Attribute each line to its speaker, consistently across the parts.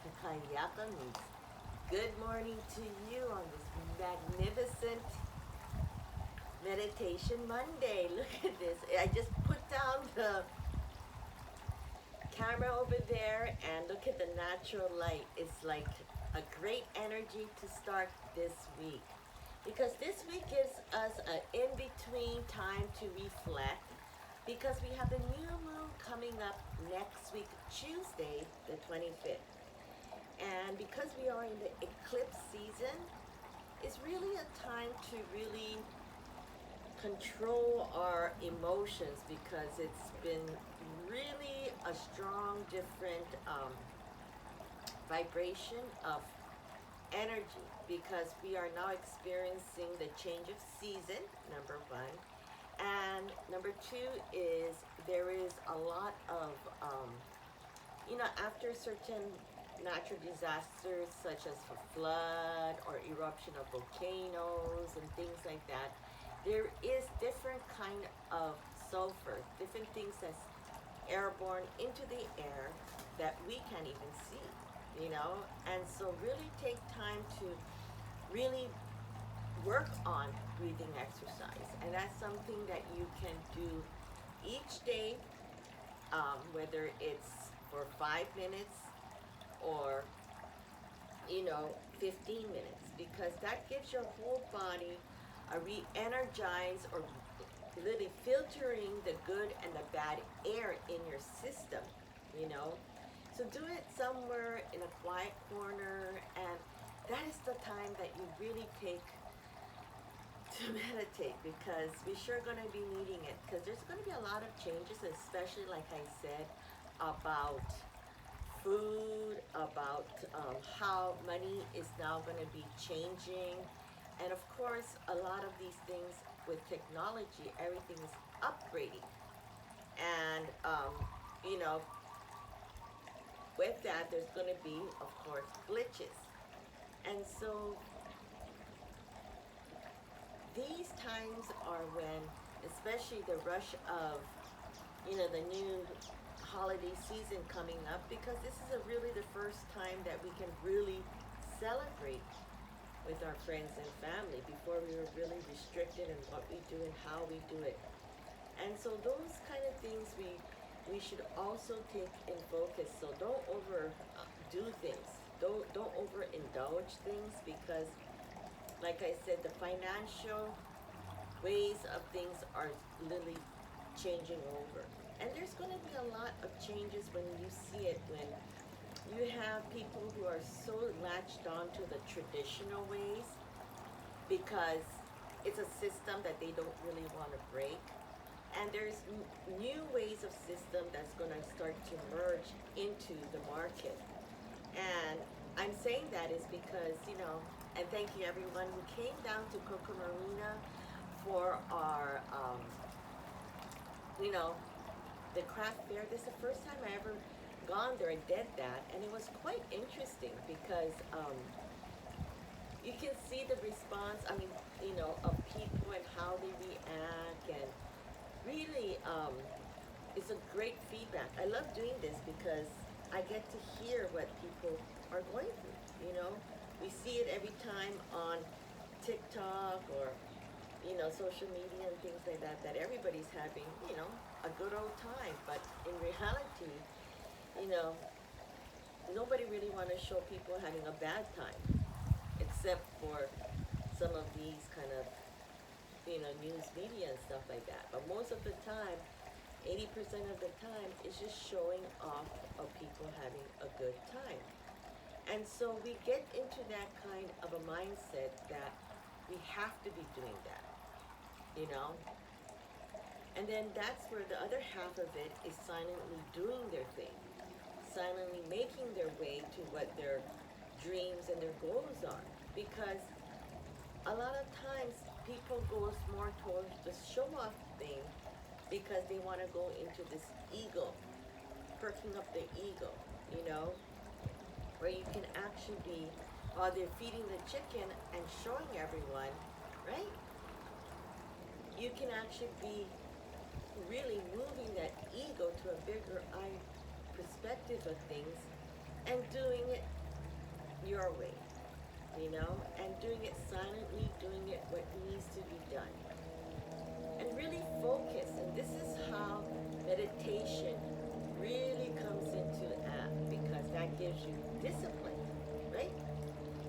Speaker 1: Kayaka means good morning to you on this magnificent meditation Monday. Look at this. I just put down the camera over there and look at the natural light. It's like a great energy to start this week because this week gives us an in-between time to reflect because we have the new moon coming up next week, Tuesday, the 25th. And because we are in the eclipse season, it's really a time to really control our emotions because it's been really a strong, different vibration of energy because we are now experiencing the change of season, number one. And number two is there is a lot of, after certain natural disasters such as a flood or eruption of volcanoes and things like that, there is different kind of sulfur, different things that's airborne into the air that we can't even see. And so really take time to really work on breathing exercise. And that's something that you can do each day, whether it's for 5 minutes or 15 minutes, because that gives your whole body a re-energize or really filtering the good and the bad air in your system. So do it somewhere in a quiet corner, and that is the time that you really take to meditate because we're sure going to be needing it because there's going to be a lot of changes, especially like I said, about food, about how money is now going to be changing. And of course, a lot of these things with technology, everything is upgrading. And, you know, with that, there's going to be, of course, glitches. And so these times are when, especially the rush of, the new holiday season coming up, because this is really the first time that we can really celebrate with our friends and family. Before we were really restricted in what we do and how we do it. And so those kind of things we should also take in focus. So don't overdo things. Don't overindulge things because, like I said, the financial ways of things are literally changing over. And there's going to be a lot of changes when you see it, when you have people who are so latched on to the traditional ways because it's a system that they don't really want to break. And there's new ways of system that's going to start to merge into the market. And I'm saying that is because, and thank you everyone who came down to Coco Marina for our, the craft fair. This is the first time I ever gone there and did that. And it was quite interesting because you can see the response, of people and how they react. And really, it's a great feedback. I love doing this because I get to hear what people are going through. We see it every time on TikTok or social media and things like that, that everybody's having, a good old time. But in reality, nobody really want to show people having a bad time, except for some of these kind of, news media and stuff like that. But most of the time, 80% of the time, is just showing off of people having a good time. And so we get into that kind of a mindset that we have to be doing that. And then that's where the other half of it is silently doing their thing, silently making their way to what their dreams and their goals are. Because a lot of times people goes more towards the show off thing because they want to go into this ego, perking up the ego, where you can actually be, while they're feeding the chicken and showing everyone, right? You can actually be really moving that ego to a bigger eye perspective of things and doing it your way, and doing it silently, doing it what needs to be done. And really focus. And this is how meditation really comes into act because that gives you discipline, right?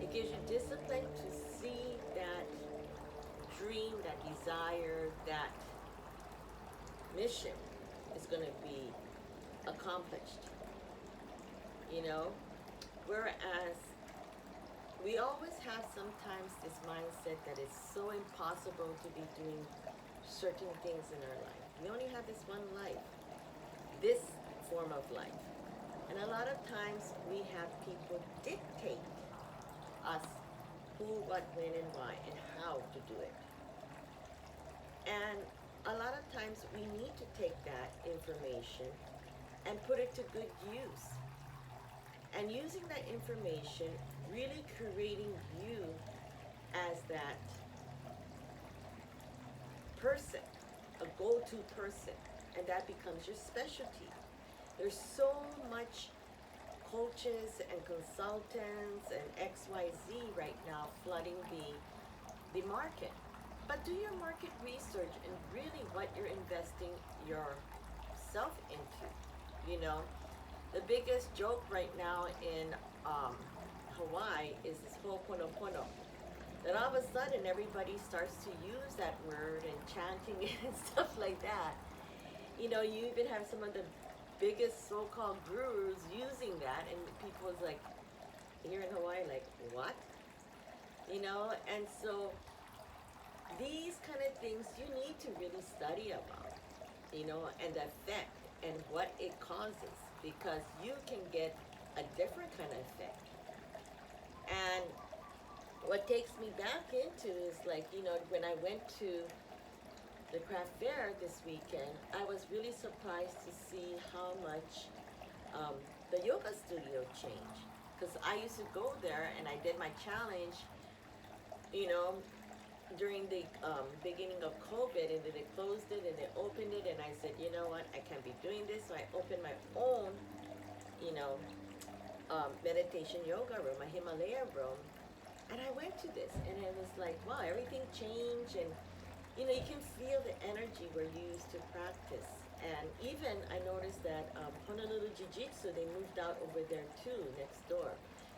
Speaker 1: It gives you discipline to see that dream, that desire, that mission is going to be accomplished, you know? Whereas we always have sometimes this mindset that it's so impossible to be doing certain things in our life. We only have this one life, this form of life. And a lot of times we have people dictate us who, what, when, and why, and how to do it. And a lot of times we need to take that information and put it to good use. And using that information, really creating you as that person, a go-to person, and that becomes your specialty. There's so much coaches and consultants and XYZ right now flooding the market. But do your market research and really what you're investing yourself into. The biggest joke right now in Hawaii is this Ho'oponopono. That all of a sudden everybody starts to use that word and chanting it and stuff like that. You even have some of the biggest so-called gurus using that, and people's like, here in Hawaii, like, what? And so these kind of things you need to really study about, and the effect and what it causes, because you can get a different kind of effect. And what takes me back into is like, when I went to the craft fair this weekend, I was really surprised to see how much the yoga studio changed. Because I used to go there and I did my challenge, during the beginning of COVID, and then they closed it and they opened it, and I said, you know what, I can't be doing this, so I opened my own, meditation yoga room, a Himalaya room, and I went to this, and it was like, wow, everything changed, and you can feel the energy we're used to practice. And even I noticed that Honolulu Jiu-Jitsu, they moved out over there too, next door.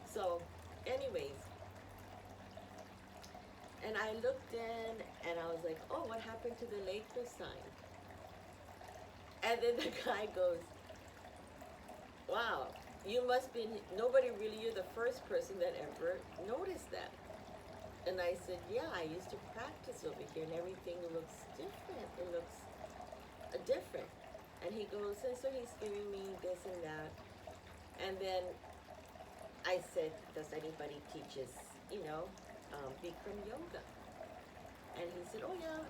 Speaker 1: So, anyways, and I looked in and I was like, oh, what happened to the Lakewood sign? And then the guy goes, wow, you must be, nobody really, you're the first person that ever noticed that. And I said, yeah, I used to practice over here and everything looks different. It looks different. And he goes, and so he's giving me this and that. And then I said, does anybody teaches, Bikram yoga? And he said, oh yeah,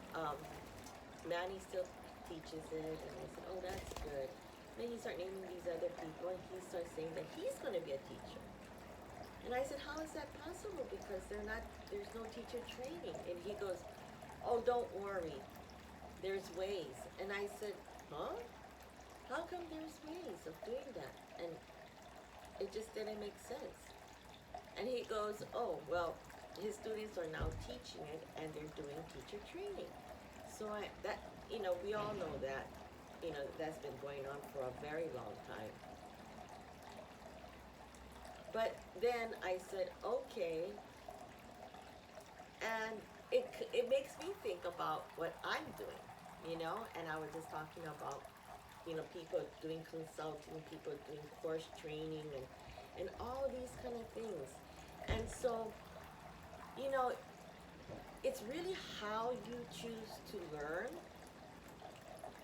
Speaker 1: Manny still teaches it. And I said, oh, that's good. Then he started naming these other people, and he starts saying that he's going to be a teacher. And I said, how is that possible? Because there's no teacher training. And he goes, oh, don't worry, there's ways. And I said, huh? How come there's ways of doing that? And it just didn't make sense. And he goes, oh, well, his students are now teaching it, and they're doing teacher training. So we all know that, that's been going on for a very long time. But then I said, okay, and it makes me think about what I'm doing, and I was just talking about, people doing consulting, people doing course training, and all these kind of things. And so, it's really how you choose to learn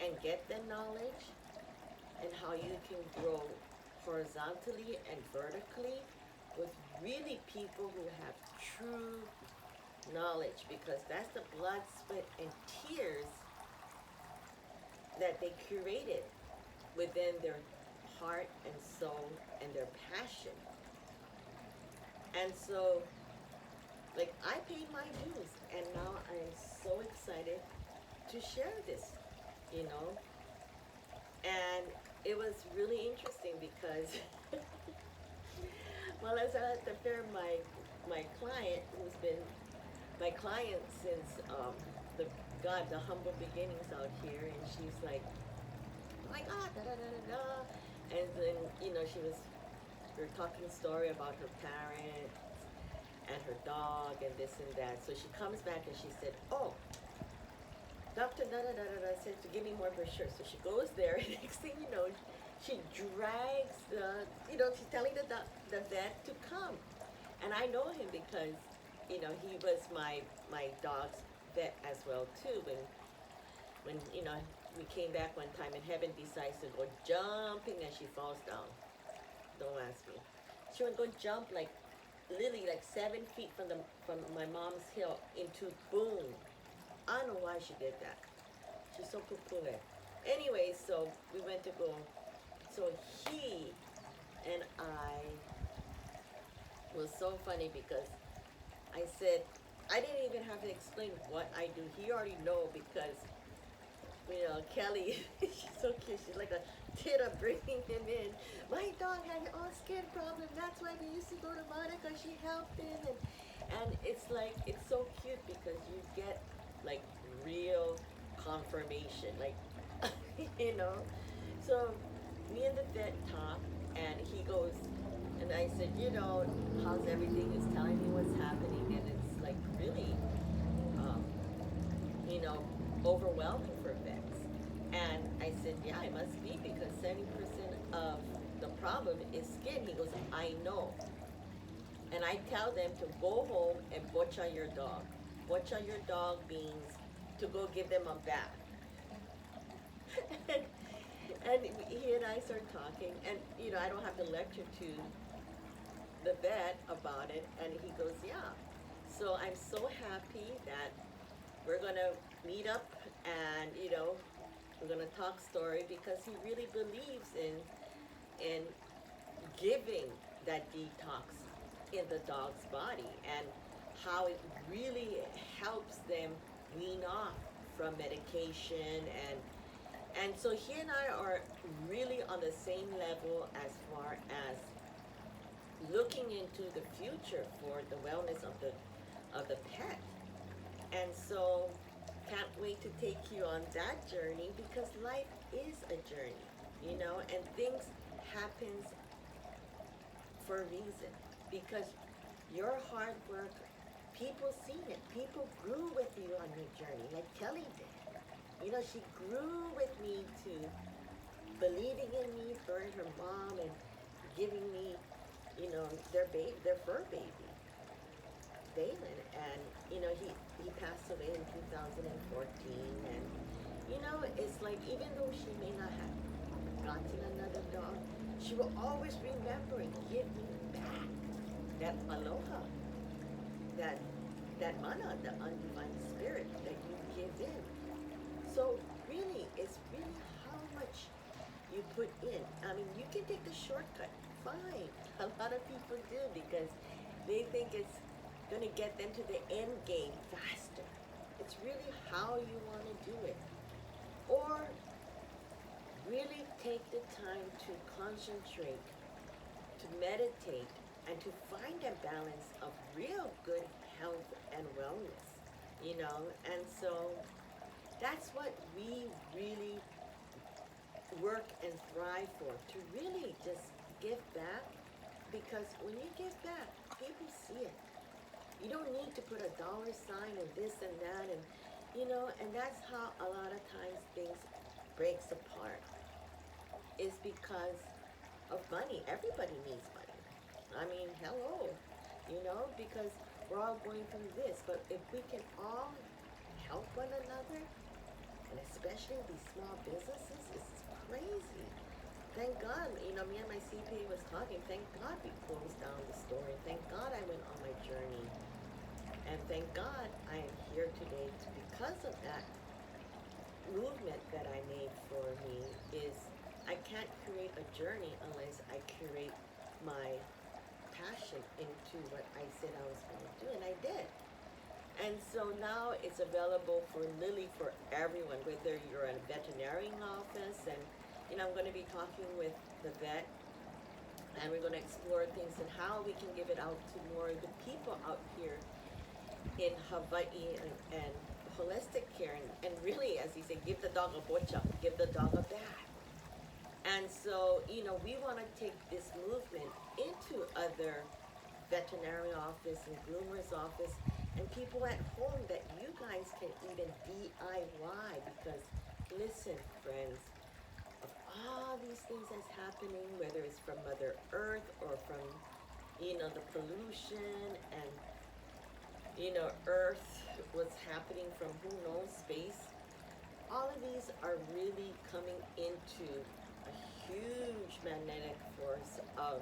Speaker 1: and get the knowledge, and how you can grow horizontally and vertically with really people who have true knowledge, because that's the blood, sweat, and tears that they curated within their heart and soul and their passion. And so, like, I paid my dues, and now I'm so excited to share this, And it was really interesting because Well, as I at the fair, my client, who's been my client since the the humble beginnings out here, and she's like, oh my God, da da da da da, and then we were talking story about her parents and her dog and this and that. So she comes back and she said, oh, Doctor da da da da da said to give me more brochures. So she goes there, and next thing you know, she drags she's telling the vet to come. And I know him because, he was my dog's vet as well too. When we came back one time and Heaven decides to go jumping and she falls down. Don't ask me. She would go jump like literally like 7 feet from my mom's hill into boom. I don't know why she did that. She's so pupule. Anyway, so we went to go. So he and I was so funny because I said, I didn't even have to explain what I do. He already know because, Kelly, she's so cute. She's like a tita bringing him in. My dog had all skin problem. That's why we used to go to Monica. She helped him. And it's like, it's so cute because you get like real confirmation. Like, you know. So me and the vet talk and he goes, and I said, how's everything? He's telling me what's happening, and it's like really, um, you know, overwhelming for vets. And I said, yeah, it must be because 70% of the problem is skin. He goes, I know. And I tell them to go home and butcher your dog. Butcher your dog means to go give them a bath. and he and I started talking, and I don't have to lecture to the vet about it, and he goes, yeah. So I'm so happy that we're gonna meet up, and we're gonna talk story because he really believes in giving that detox in the dog's body and how it really helps them wean off from medication and so he and I are really on the same level as far as looking into the future for the wellness of the pet. And so can't wait to take you on that journey because life is a journey, and things happens for a reason because your hard work, people seen it. People grew with you on your journey like Kelly did. She grew with me to believing in me, her and her mom, and giving me, their fur baby, Balin. And, he passed away in 2014. And, it's like, even though she may not have gotten another dog, she will always remember and give me back that aloha, that mana, the undefined spirit that you give in. So really, it's really how much you put in. I mean, you can take the shortcut, fine. A lot of people do because they think it's going to get them to the end game faster. It's really how you want to do it. Or really take the time to concentrate, to meditate, and to find a balance of real good health and wellness, And so that's what we really work and thrive for, to really just give back, because when you give back, people see it. You don't need to put a dollar sign and this and that, and and that's how a lot of times things breaks apart, is because of money. Everybody needs money. I mean, hello, because we're all going through this, but if we can all help one another, and especially these small businesses, it's crazy. Thank God, me and my CPA was talking, thank God we closed down the store, and thank God I went on my journey. And thank God I am here today because of that movement that I made for me. Is I can't create a journey unless I curate my passion into what I said I was going to do, and I did. And so now it's available for Lily for everyone, whether you're in a veterinarian office, and I'm going to be talking with the vet and we're going to explore things and how we can give it out to more of the people out here in Hawaii and holistic care and really, as he said, give the dog a bocha, give the dog a bath. And so, we want to take this movement into other veterinary office and groomer's office and people at home that you guys can even DIY because listen, friends, of all these things that's happening, whether it's from Mother Earth or from, the pollution and, Earth, what's happening from who knows space, all of these are really coming into a huge magnetic force of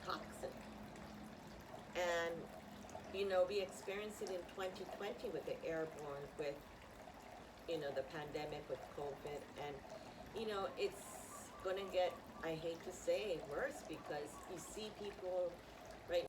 Speaker 1: toxin. And, we experienced it in 2020 with the airborne, with, the pandemic, with COVID. And, it's going to get, I hate to say, worse because you see people